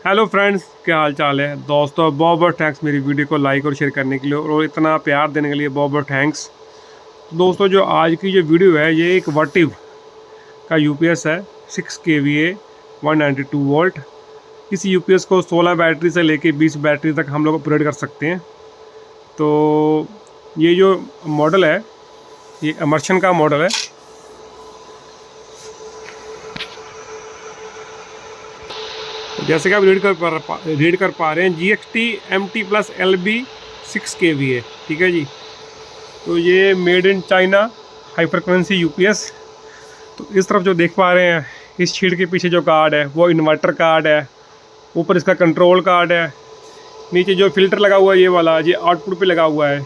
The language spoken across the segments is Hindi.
हेलो फ्रेंड्स, क्या हाल चाल है दोस्तों। बहुत बहुत थैंक्स मेरी वीडियो को लाइक और शेयर करने के लिए और इतना प्यार देने के लिए बहुत बहुत थैंक्स। दोस्तों, जो आज की जो वीडियो है ये एक वर्टिव का यूपीएस है 6 kVA 192 वोल्ट। इस यूपीएस को 16 बैटरी से लेके 20 बैटरी तक हम लोग ऑपरेट कर सकते हैं। तो ये जो मॉडल है ये इमर्शन का मॉडल है। जैसे कि आप रीड कर पा रहे हैं GXT MT plus LB 6 kVA। ठीक है जी। तो ये made in China high frequency UPS. तो इस तरफ जो देख पा रहे हैं, इस शीट के पीछे जो कार्ड है वो इन्वर्टर कार्ड है, ऊपर इसका कंट्रोल कार्ड है, नीचे जो फिल्टर लगा हुआ है ये वाला ये आउटपुट पे लगा हुआ है,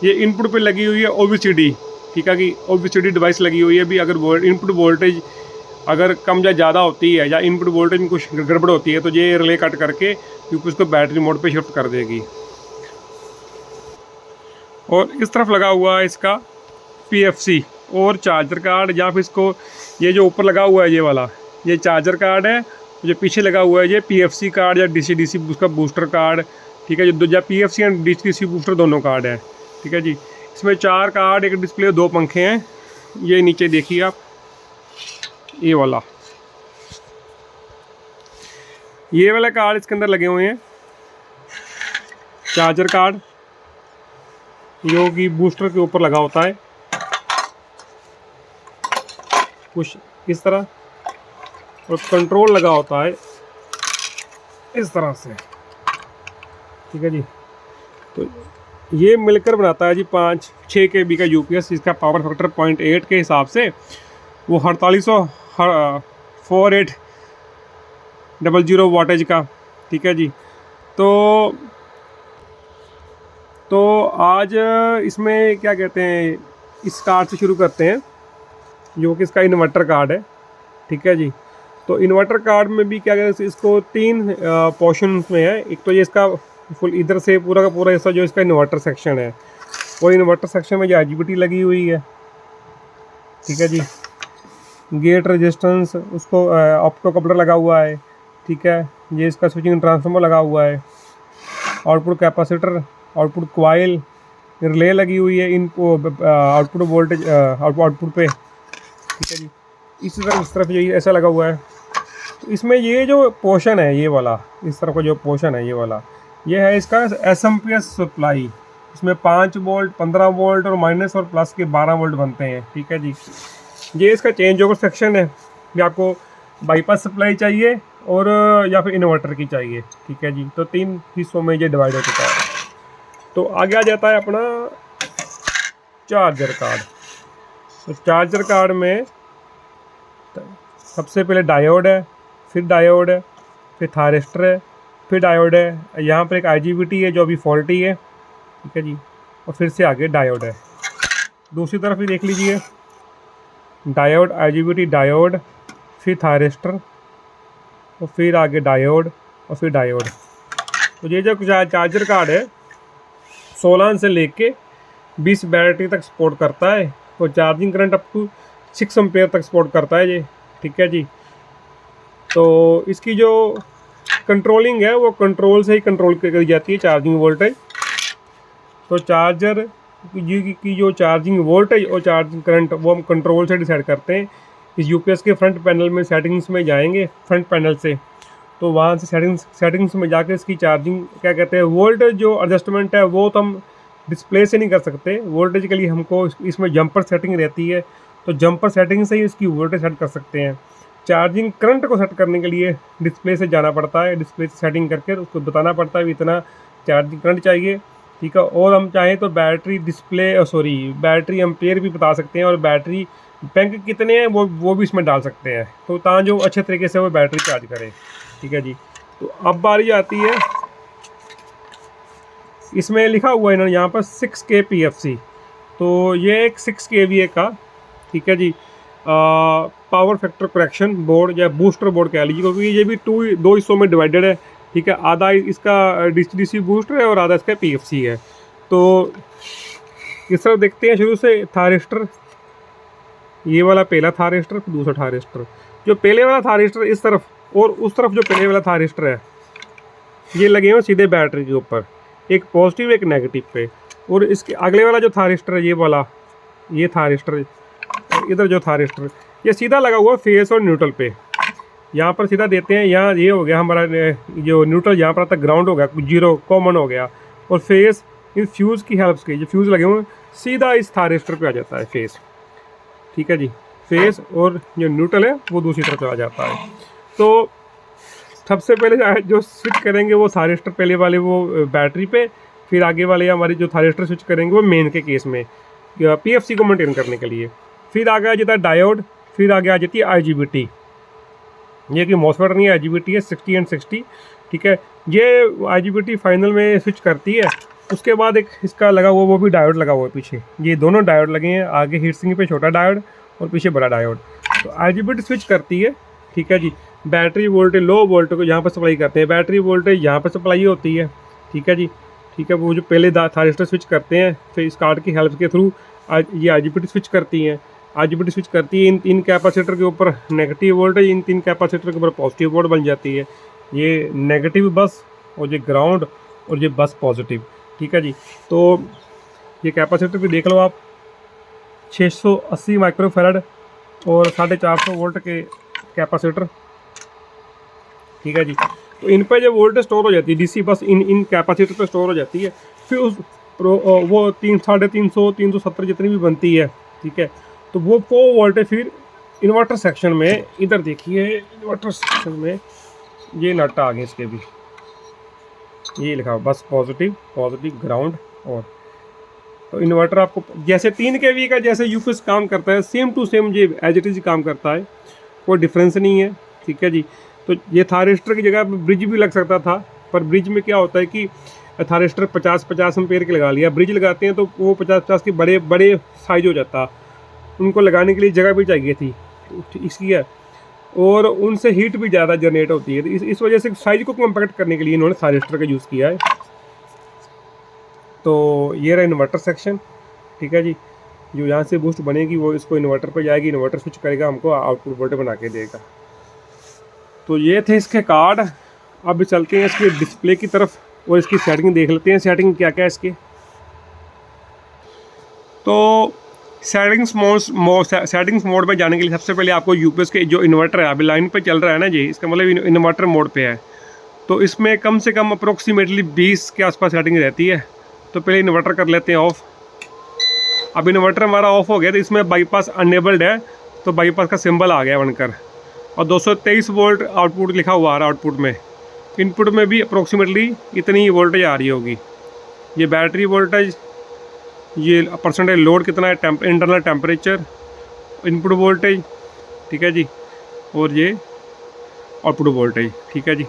ये इनपुट पे लगी हुई है OBCD। ठीक है कि OBCD डिवाइस लगी हुई है। भी अगर इनपुट वोल्टेज अगर कम या ज़्यादा होती है या इनपुट वोल्टेज में कुछ गड़बड़ होती है तो ये रिले कट करके यूपीएस को बैटरी मोड पे शिफ्ट कर देगी। और इस तरफ लगा हुआ है इसका PFC और चार्जर कार्ड, या फिर इसको ये जो ऊपर लगा हुआ है ये वाला ये चार्जर कार्ड है, जो पीछे लगा हुआ है ये PFC कार्ड या DC उसका बूस्टर कार्ड। ठीक है, जो या PFC एंड DC बूस्टर दोनों कार्ड है। ठीक है जी। इसमें 4 कार्ड, एक डिस्प्ले, 2 पंखे हैं। ये नीचे देखिए आप, ये वाला कार्ड इसके अंदर लगे हुए हैं। चार्जर कार्ड जो कि बूस्टर के ऊपर लगा होता है कुछ इस तरह, और कंट्रोल लगा होता है इस तरह से। ठीक है जी। तो ये मिलकर बनाता है जी 5-6 kB का यूपीएस। इसका पावर फैक्टर 0.8 के हिसाब से वो 4800 वाटेज का। ठीक है जी। तो आज इसमें क्या कहते हैं, इस कार्ड से शुरू करते हैं जो कि इसका इन्वर्टर कार्ड है। ठीक है जी। तो इन्वर्टर कार्ड में भी क्या कहते हैं, इसको 3 पोर्शन में है। एक तो ये इसका फुल इधर से पूरा का पूरा हिस्सा जो इसका इन्वर्टर सेक्शन है, वो इन्वर्टर सेक्शन में जो IGBT लगी हुई है। ठीक है जी। गेट रेजिस्टेंस उसको ऑप्टो कपलर लगा हुआ है। ठीक है, ये इसका स्विचिंग ट्रांसफार्मर लगा हुआ है, output capacitor, output coil, relay लगी हुई है इन आउटपुट वोल्टेज आउटपुट पे। ठीक है जी। इसी तरह इस तरफ यही ऐसा लगा हुआ है। तो इसमें ये जो पोर्शन है ये वाला, इस तरफ का जो पोर्शन है ये वाला, ये है इसका SMPS सप्लाई। इसमें 5 वोल्ट, 15 वोल्ट और माइनस और प्लस के 12 वोल्ट बनते हैं। ठीक है जी। ये इसका चेंज ओवर सेक्शन है कि आपको बाईपास सप्लाई चाहिए और या फिर इन्वर्टर की चाहिए। ठीक है जी। तो 3 हिस्सों में ये डिवाइड हो चुका है। तो आगे आ जाता है अपना चार्जर कार्ड। तो चार्जर कार्ड में सबसे पहले डायोड है, फिर डायोड है, फिर थायरिस्टर है, फिर डायोड है। यहाँ पर एक IGBT है जो अभी फॉल्टी है। ठीक है जी। और फिर से आगे डायोड है। दूसरी तरफ भी देख लीजिए, डायोड, IGBT, डायोड, फिर थायरिस्टर और फिर आगे डायोड और फिर डायोड। तो ये जो चार्जर कार्ड है 16 से लेके 20 बैटरी तक सपोर्ट करता है और charging current up to 6 ampere तक सपोर्ट करता है ये। ठीक है जी। तो इसकी जो कंट्रोलिंग है वो कंट्रोल से ही कंट्रोल करी जाती है, चार्जिंग वोल्टेज। तो चार्जर की जो चार्जिंग वोल्टेज और चार्जिंग करंट वो हम कंट्रोल से डिसाइड करते हैं। इस यूपीएस के फ्रंट पैनल में सेटिंग्स में जाएंगे, फ्रंट पैनल से, तो वहाँ से सेटिंग्स में जाकर इसकी चार्जिंग क्या कहते हैं वोल्टेज जो एडजस्टमेंट है वो तो हम डिस्प्ले से नहीं कर सकते। वोल्टेज के लिए हमको इसमें जंपर सेटिंग रहती है, तो जंपर सेटिंग से ही इसकी वोल्टेज सेट कर सकते हैं। चार्जिंग करंट को सेट करने के लिए डिस्प्ले से जाना पड़ता है, डिस्प्ले से सेटिंग करके उसको बताना पड़ता है इतना चार्जिंग करंट चाहिए। ठीक है। और हम चाहें तो बैटरी एम्पेयर भी बता सकते हैं और बैटरी बैंक कितने हैं वो भी इसमें डाल सकते हैं, तो ताकि जो अच्छे तरीके से वो बैटरी चार्ज करे। ठीक है जी। तो अब बारी आती है, इसमें लिखा हुआ है इन्होंने यहाँ पर 6K PFC। तो ये एक 6 kVA का, ठीक है जी, पावर फैक्टर करेक्शन बोर्ड या बूस्टर बोर्ड कह लीजिए, क्योंकि ये भी 2 हिस्सों में डिवाइडेड है। ठीक है, आधा इसका DC बूस्टर है और आधा इसका PFC है। तो इस तरफ देखते हैं शुरू से थायरिस्टर, ये वाला पहला थायरिस्टर, फिर दूसरा थायरिस्टर। जो पहले वाला थायरिस्टर इस तरफ और उस तरफ जो पहले वाला थायरिस्टर है ये लगे हुए सीधे बैटरी के ऊपर, एक पॉजिटिव एक नेगेटिव पे। और इसके अगले वाला जो थारिस्टर है, ये वाला, ये थारिस्टर, इधर जो थारिस्टर, ये सीधा लगा हुआ फेस और न्यूट्रल पे। यहाँ पर सीधा देते हैं, यहाँ ये हो गया हमारा जो न्यूट्रल यहाँ पर आता ग्राउंड हो गया, जीरो कॉमन हो गया, और फेस इस फ्यूज़ की हेल्प से, जो फ्यूज़ लगे हुए सीधा इस थारिस्टर पे आ जाता है फेस। ठीक है जी, फेस और जो न्यूट्रल है वो दूसरी तरफ चला जाता है। तो सबसे पहले जो स्विच करेंगे वो थारिस्टर पहले वाले वो बैटरी पे, फिर आगे वाले हमारी जो थारिस्टर स्विच करेंगे वो मेन के केस में पीएफसी को मेंटेन करने के लिए। फिर आगे आ जाता है डायोड, फिर आगे आ जाती है आईजीबीटी। ये कि मॉसफेट नहीं है, आईजीबीटी है 60 एंड 60। ठीक है, ये आईजीबीटी फाइनल में स्विच करती है। उसके बाद एक इसका लगा हुआ वो भी डायोड लगा हुआ है पीछे, ये दोनों डायोड लगे हैं, आगे हीट सिंक पे छोटा डायोड और पीछे बड़ा डायोड। तो आईजीबीटी स्विच करती है। ठीक है जी, बैटरी वोल्टेज लो वोल्टेज को यहाँ पर सप्लाई करते हैं, बैटरी वोल्टेज यहाँ पर सप्लाई होती है। ठीक है जी, ठीक है, वो जो पहले थारिस्टर स्विच करते हैं, फिर इस कार्ड की हेल्प के थ्रू ये आईजीबीटी स्विच करती हैं। आईजीबीटी स्विच करती है इन तीन कैपेसिटर के ऊपर नेगेटिव वोल्टेज, इन तीन कैपेसिटर के ऊपर पॉजिटिव वोल्ट बन जाती है। ये नेगेटिव बस और ये ग्राउंड और ये बस पॉजिटिव। ठीक है जी, तो ये कैपेसिटर भी देख लो आप, 680 माइक्रोफैराड और 450 वोल्ट के कैपेसिटर। ठीक है जी, तो इन पर जो वोल्टेज स्टोर हो जाती है डीसी बस इन कैपेसिटर पर स्टोर हो जाती है। फिर उस वो 350 370 जितनी भी बनती है, ठीक है, तो वो वोल्टेज फिर इन्वर्टर सेक्शन में, इधर देखिए इन्वर्टर सेक्शन में ये नट आ गए इसके भी, ये लिखा हुआ बस पॉजिटिव पॉजिटिव ग्राउंड। और तो इन्वर्टर आपको जैसे 3 kV का जैसे यूपीएस काम करता है, सेम टू सेम ये एज इट इज काम करता है, कोई डिफरेंस नहीं है। ठीक है जी, तो ये थारिस्टर की जगह ब्रिज भी लग सकता था, पर ब्रिज में क्या होता है कि थारिस्टर 50 एम्पेयर के लगा लिया, ब्रिज लगाते हैं तो वो 50 के बड़े बड़े साइज हो जाता, उनको लगाने के लिए जगह भी चाहिए थी इसलिए, और उनसे हीट भी ज़्यादा जनरेट होती है। तो इस वजह से साइज को कम्पैक्ट करने के लिए इन्होंने थारिस्टर का यूज़ किया है। तो ये रहा इन्वर्टर सेक्शन। ठीक है जी, जो यहाँ से बूस्ट बनेगी वो इसको इन्वर्टर पर जाएगी, इन्वर्टर स्विच करेगा, हमको आउटपुट वोल्टेज बना के देगा। तो ये थे इसके कार्ड। अब चलते हैं इसके डिस्प्ले की तरफ और इसकी सेटिंग देख लेते हैं, सेटिंग क्या क्या है इसकी। तो सेटिंग्स मोड में जाने के लिए सबसे पहले आपको यूपीएस के जो इन्वर्टर है अभी लाइन पे चल रहा है ना जी, इसका मतलब इन्वर्टर मोड पे है, तो इसमें कम से कम अप्रोक्सीमेटली 20 के आसपास सेटिंग रहती है। तो पहले इन्वर्टर कर लेते हैं ऑफ़। अब इन्वर्टर हमारा ऑफ हो गया, तो इसमें बाईपास अनेबल्ड है, तो बाईपास का सिंबल आ गया बनकर, और 223 वोल्ट आउटपुट लिखा हुआ आ रहा है आउटपुट में। इनपुट में भी अप्रोक्सीमेटली इतनी ही वोल्टेज आ रही होगी। ये बैटरी वोल्टेज, ये परसेंटेज लोड कितना है, इंटरनल टेम्परेचर, इनपुट वोल्टेज, ठीक है जी, और ये आउटपुट वोल्टेज। ठीक है जी,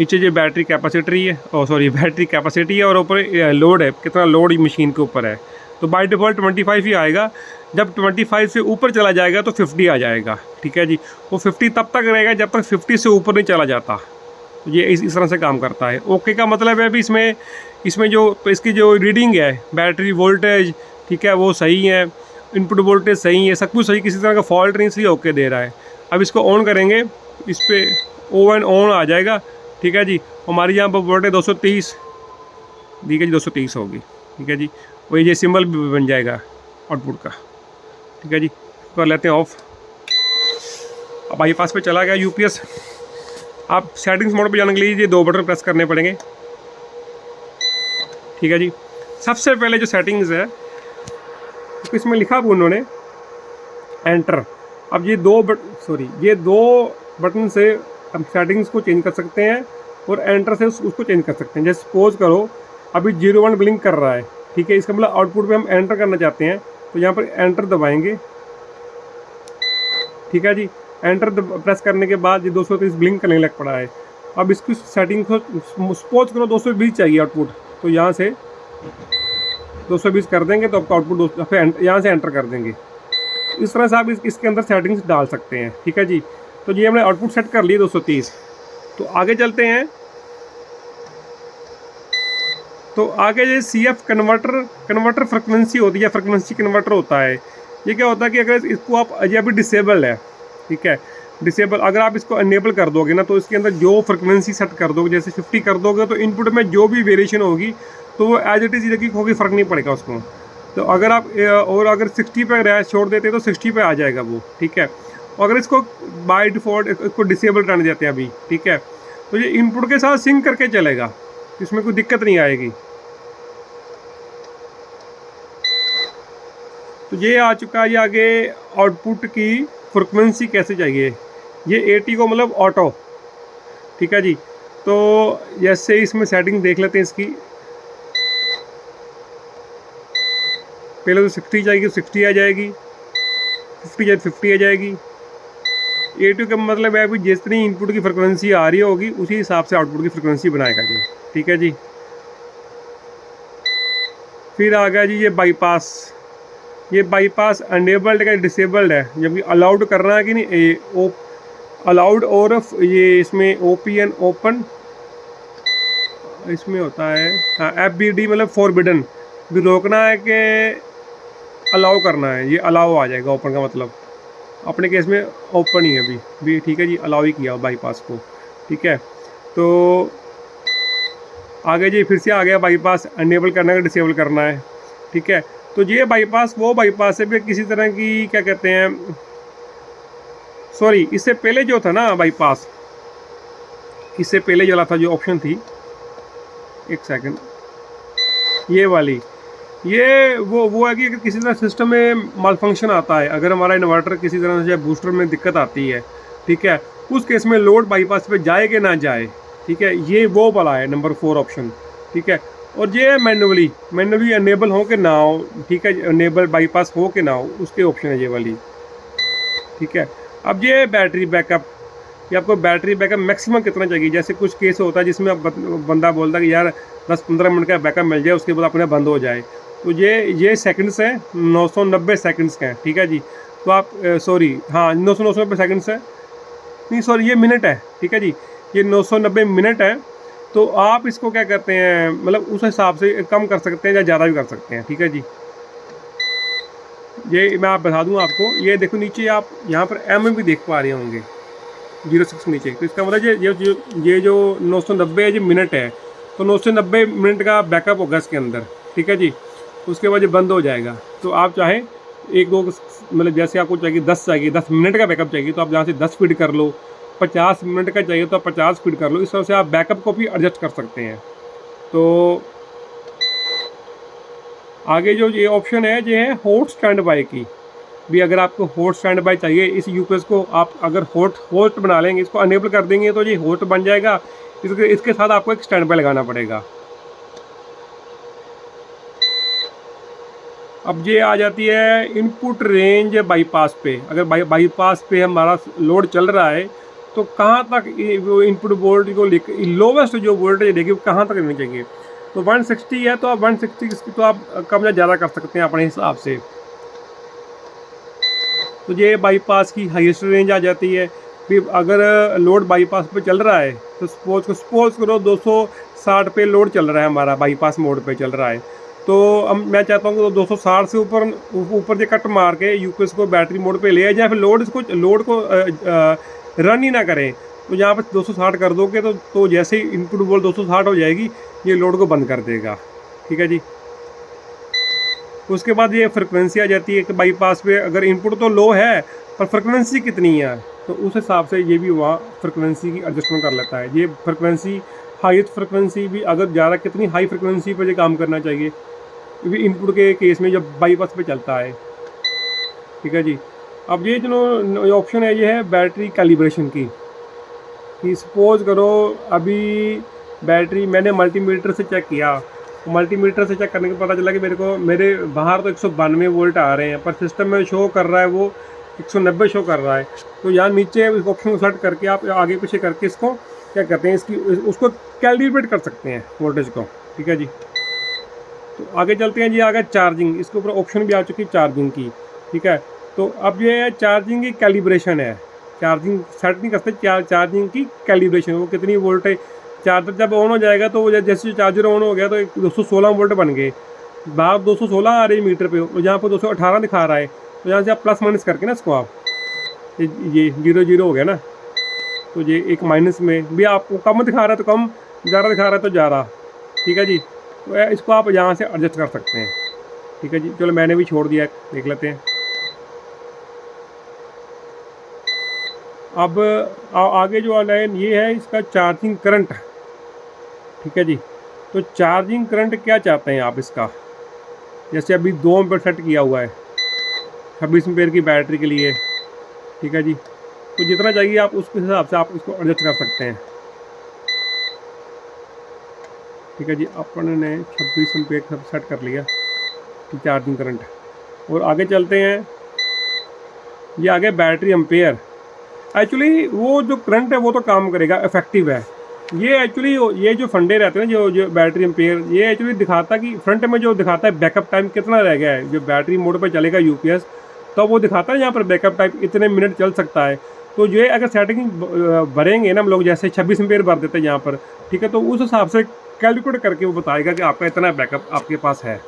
नीचे ये बैटरी कैपेसिटी है, बैटरी कैपेसिटी है, और ऊपर लोड है, कितना लोड मशीन के ऊपर है। तो बाय डिफ़ॉल्ट 25 ही आएगा, जब 25 से ऊपर चला जाएगा तो 50 आ जाएगा। ठीक है जी, वो 50 तब तक रहेगा जब तक 50 से ऊपर नहीं चला जाता। तो ये इस तरह से काम करता है। ओके का मतलब है अभी इसमें जो इसकी जो रीडिंग है, बैटरी वोल्टेज, ठीक है, वो सही है, इनपुट वोल्टेज सही है, सब कुछ सही, किसी तरह का फॉल्ट नहीं, इसलिए ओके दे रहा है। अब इसको ऑन करेंगे, इस पर ओवन ऑन आ जाएगा। ठीक है जी, हमारी यहाँ पर वोल्टेज 230 दी गई, 230 होगी। ठीक है जी, वही ये सिंबल भी बन जाएगा आउटपुट का। ठीक है जी, कर लेते हैं ऑफ। अब बाईपास पे चला गया यूपीएस। आप सेटिंग्स मोड पे जाने के लिए ये 2 बटन प्रेस करने पड़ेंगे। ठीक है जी, सबसे पहले जो सेटिंग्स है तो इसमें लिखा हुआ उन्होंने एंटर। अब ये दो बटन से हम सेटिंग्स को चेंज कर सकते हैं और एंटर से उसको चेंज कर सकते हैं। जैसे सपोज करो अभी 01 ब्लिंक कर रहा है, ठीक है, इसका मतलब आउटपुट पे हम एंटर करना चाहते हैं, तो यहाँ पर एंटर दबाएंगे। ठीक है जी, एंटर प्रेस करने के बाद ये 230 ब्लिंक करने लग पड़ा है। अब इसकी सेटिंग को सपोज करो 220 चाहिए आउटपुट, तो यहाँ से 220 कर देंगे तो आपका आउटपुट फिर यहाँ से एंटर कर देंगे। इस तरह से आप इसके अंदर सेटिंग्स डाल सकते हैं। ठीक है जी, तो ये हमने आउटपुट सेट कर लिए 230। तो आगे चलते हैं। तो आगे ये CF कन्वर्टर फ्रिक्वेंसी होती है, फ्रिक्वेंसी कन्वर्टर होता है। ये क्या होता है कि अगर इसको आप अभी डिसेबल है, ठीक है, डिसेबल, अगर आप इसको अनेबल कर दोगे ना तो इसके अंदर जो फ्रिक्वेंसी सेट कर दोगे, जैसे 50 कर दोगे तो इनपुट में जो भी वेरिएशन होगी तो वो एज इट इज़ होगी, फ़र्क नहीं पड़ेगा उसको। तो अगर आप और अगर 60 पे रह छोड़ देते तो 60 पे आ जाएगा वो, ठीक है। और अगर इसको बाय डिफ़ॉल्ट इसको डिसेबल रहने देते हैं अभी, ठीक है, तो ये इनपुट के साथ सिंक करके चलेगा, इसमें कोई दिक्कत नहीं आएगी। तो ये आ चुका है। ये आगे आउटपुट की फ्रिक्वेंसी कैसे चाहिए, ये 80 को मतलब ऑटो, ठीक है जी। तो जैसे इसमें सेटिंग देख लेते हैं इसकी। पहले तो 60 जाएगी, 60 आ जाएगी, 50 जाए 50 आ जाएगी। 80 का मतलब है कि जितनी इनपुट की फ्रिक्वेंसी आ रही होगी उसी हिसाब से आउटपुट की फ्रिक्वेंसी बनाएगा जी, ठीक है जी। फिर आ गया जी ये बाईपास। ये बाईपास अनेबल्ड का डिसेबल्ड है, जबकि अलाउड करना है कि नहीं, अलाउड और ये इसमें ओपीएन ओपन इसमें होता है, हाँ FBD मतलब फॉरबिडन भी रोकना है कि अलाउ करना है, ये अलाउ आ जाएगा। ओपन का मतलब अपने केस में ओपन ही है अभी भी, ठीक है जी, अलाउ ही किया बाईपास को, ठीक है। तो आगे जी फिर से आ गया बाईपास अनेबल करना है, डिसेबल करना है, ठीक है। तो ये बाईपास वो बाईपास है भी किसी तरह की क्या कहते हैं, सॉरी इससे पहले जो था ना बाईपास, इससे पहले जो था जो ऑप्शन थी, एक सेकंड, ये वाली, ये वो है कि अगर किसी तरह सिस्टम में माल फंक्शन आता है, अगर हमारा इन्वर्टर किसी तरह से बूस्टर में दिक्कत आती है, ठीक है, उस केस में लोड बाईपास पे जाए कि ना जाए, ठीक है, ये वो वाला है नंबर 4 ऑप्शन, ठीक है। और ये मैनुअली अनेबल हो कि ना हो, ठीक है, अनेबल बाईपास हो कि ना हो, उसके ऑप्शन है ये वाली, ठीक है। अब ये बैटरी बैकअप, कि आपको बैटरी बैकअप मैक्सिमम कितना चाहिए। जैसे कुछ केस होता है जिसमें बंदा बोलता है कि यार 10-15 मिनट का बैकअप मिल जाए, उसके बाद अपने बंद हो जाए। तो ये सेकंड्स हैं, 990 सेकंड्स का है, ठीक है जी। तो आप सॉरी हाँ 990 सेकंड्स है, नहीं सॉरी ये मिनट है, ठीक है जी, ये 990 मिनट है। तो आप इसको क्या करते हैं, मतलब उस हिसाब से कम कर सकते हैं या ज़्यादा भी कर सकते हैं, ठीक है जी। ये मैं आप बता दूँ आपको, ये देखो नीचे आप यहाँ पर एम भी देख पा रहे होंगे 06 नीचे, तो इसका मतलब ये जो 990 है ये मिनट है, तो 990 मिनट का बैकअप होगा इसके अंदर, ठीक है जी। उसके बाद ये बंद हो जाएगा। तो आप चाहें एक दो मतलब जैसे आपको चाहिए 10 मिनट का बैकअप चाहिए तो आप यहाँ से 10 फीट कर लो, 50 मिनट का चाहिए तो आप 50 फीट कर लो। इस तरह से आप बैकअप को भी एडजस्ट कर सकते हैं। तो आगे जो ये ऑप्शन है ये है हॉट स्टैंड बाय की भी। अगर आपको हॉट स्टैंड बाय चाहिए, इस यूपीएस को आप अगर होस्ट बना लेंगे, इसको अनेबल कर देंगे तो ये होस्ट बन जाएगा। इसके साथ आपको एक स्टैंड बाय लगाना पड़ेगा। अब ये आ जाती है इनपुट रेंज बाईपास पे। अगर बाईपास पे हमारा लोड चल रहा है तो कहाँ तक वो इनपुट वोल्टेज को लेकर लोवेस्ट जो वोल्टेज देखिए कहाँ तक रहनी चाहिए। तो 160 है तो आप 160 तो आप कम या ज़्यादा कर सकते हैं अपने हिसाब से। तो ये बाईपास की हाईएस्ट रेंज आ जाती है। फिर अगर लोड बाईपास पे चल रहा है तो सपोज करो 260 पे लोड चल रहा है हमारा, बाईपास मोड पे चल रहा है, तो अब मैं चाहता हूँ कि 260 से ऊपर ये कट मार के यूपीएस को बैटरी मोड पे ले आए, या फिर लोड को रन ही ना करें। तो यहाँ पर 260 कर दोगे तो जैसे ही इनपुट वोल्ट 260 हो जाएगी ये लोड को बंद कर देगा, ठीक है जी। उसके बाद ये फ्रिक्वेंसी आ जाती है कि बाईपास पे अगर इनपुट तो लो है पर फ्रिक्वेंसी कितनी है, तो उस हिसाब से ये भी वहाँ फ्रिक्वेंसी की एडजस्टमेंट कर लेता है। ये फ्रिक्वेंसी हाईएस्ट फ्रिक्वेंसी भी अगर ज़्यादा कितनी हाई फ्रिक्वेंसी पर ये काम करना चाहिए, क्योंकि इनपुट के केस में जब बाईपास पे चलता है, ठीक है जी। अब ये जो ऑप्शन है ये है बैटरी कैलिब्रेशन की। कि सपोज करो अभी बैटरी मैंने मल्टीमीटर से चेक किया, मल्टीमीटर से चेक करने के पता चला कि मेरे बाहर तो 192 वोल्ट आ रहे हैं, पर सिस्टम में शो कर रहा है वो 190 शो कर रहा है। तो यहाँ नीचे इस ऑप्शन को सेलेक्ट करके आप आगे पीछे करके इसको क्या कहते हैं, उसको कैलिब्रेट कर सकते हैं वोल्टेज को, ठीक है जी। तो आगे चलते हैं जी, आगे चार्जिंग, इसके ऊपर ऑप्शन भी आ चुकी है चार्जिंग की, ठीक है। तो अब ये है चार्जिंग की कैलिब्रेशन है। चार्जिंग सेट नहीं करते, चार्जिंग की कैलिब्रेशन, वो कितनी वोल्टेज चार्जर जब ऑन हो जाएगा तो जैसे चार्जर ऑन हो गया तो 216 वोल्ट बन गए, बाहर 216 आ रही मीटर पे, और यहाँ पर 218 दिखा रहा है। तो यहाँ से आप प्लस माइनस करके ना इसको आप ये 0 हो गया ना, तो ये एक माइनस में भी आपको कम दिखा रहा है तो कम, ज़्यादा दिखा रहा है तो ज़्यादा। ठीक है जी, तो इसको आप यहाँ से एडजस्ट कर सकते हैं। ठीक है जी, चलो मैंने भी छोड़ दिया, देख लेते हैं। अब आगे जो लाइन ये है इसका चार्जिंग करंट। ठीक है जी, तो चार्जिंग करंट क्या चाहते हैं आप इसका, जैसे अभी 2 एम्पीयर सेट किया हुआ है 26 एम्पीयर की बैटरी के लिए। ठीक है जी, तो जितना चाहिए आप उसके हिसाब से आप इसको एडजस्ट कर सकते हैं। ठीक है जी, अपन ने 26 एम्पीयर सब सेट कर लिया चार्जिंग करंट। और आगे चलते हैं, ये आगे बैटरी एम्पेयर। एक्चुअली वो जो करंट है वो तो काम करेगा, इफेक्टिव है। ये एक्चुअली ये जो फंडे रहते हैं ना, जो बैटरी एम्पेयर, ये एक्चुअली दिखाता कि फ्रंट में जो दिखाता है बैकअप टाइम कितना रह गया है, जो बैटरी मोड पर चलेगा यूपीएस, तो वो दिखाता है यहाँ पर बैकअप टाइम इतने मिनट चल सकता है। तो ये अगर सेटिंग भरेंगे ना हम लोग, जैसे 26 एम्पेयर भर देते हैं यहाँ पर, ठीक है, तो उस हिसाब से कैलकुलेट करके वो बताएगा कि आपका इतना बैकअप आपके पास है।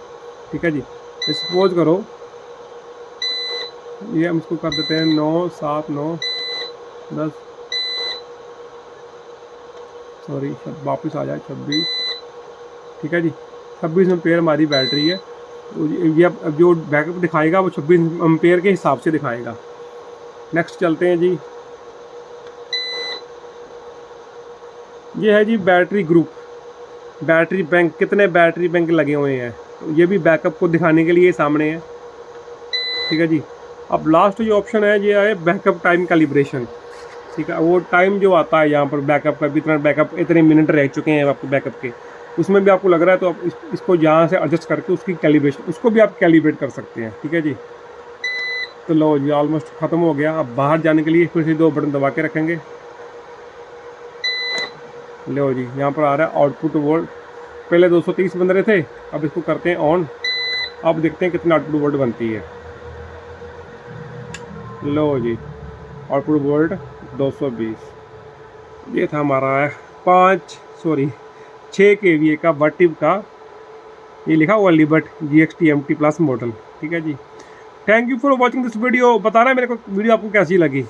ठीक है जी, सपोज करो ये हम इसको कर देते हैं 9, 7, 9, 10, सॉरी वापस आ जाए 26। ठीक है जी, 26 एम्पेयर हमारी बैटरी है। तो ये अब जो बैकअप दिखाएगा वो 26 एम्पेयर के हिसाब से दिखाएगा। नेक्स्ट चलते हैं जी, ये है जी बैटरी ग्रुप, बैटरी बैंक, कितने बैटरी बैंक लगे हुए हैं, तो ये भी बैकअप को दिखाने के लिए सामने है। ठीक है जी, अब लास्ट जो ऑप्शन है ये है बैकअप टाइम कैलिब्रेशन। ठीक है, वो टाइम जो आता है यहाँ पर बैकअप का, इतना बैकअप इतने मिनट रह चुके हैं आपके बैकअप के, उसमें भी आपको लग रहा है तो आप इसको यहाँ से एडजस्ट करके उसकी कैलिब्रेशन, उसको भी आप कैलिब्रेट कर सकते हैं। ठीक है जी, तो लो जी ऑलमोस्ट ख़त्म हो गया। अब बाहर जाने के लिए फिर से 2 बटन दबा के रखेंगे। लो जी, यहाँ पर आ रहा है आउटपुट वोल्ट, पहले 230 बन रहे थे, अब इसको करते हैं ऑन। अब देखते हैं कितना आउटपुट वोल्ट बनती है। लो जी, आउटपुट वोल्ट 220। ये था हमारा 6 kVA का वर्टिव का, ये लिखा हुआ Liberty GXT MT plus model. ठीक है जी, thank you for watching this video. बताना मेरे को वीडियो आपको कैसी लगी।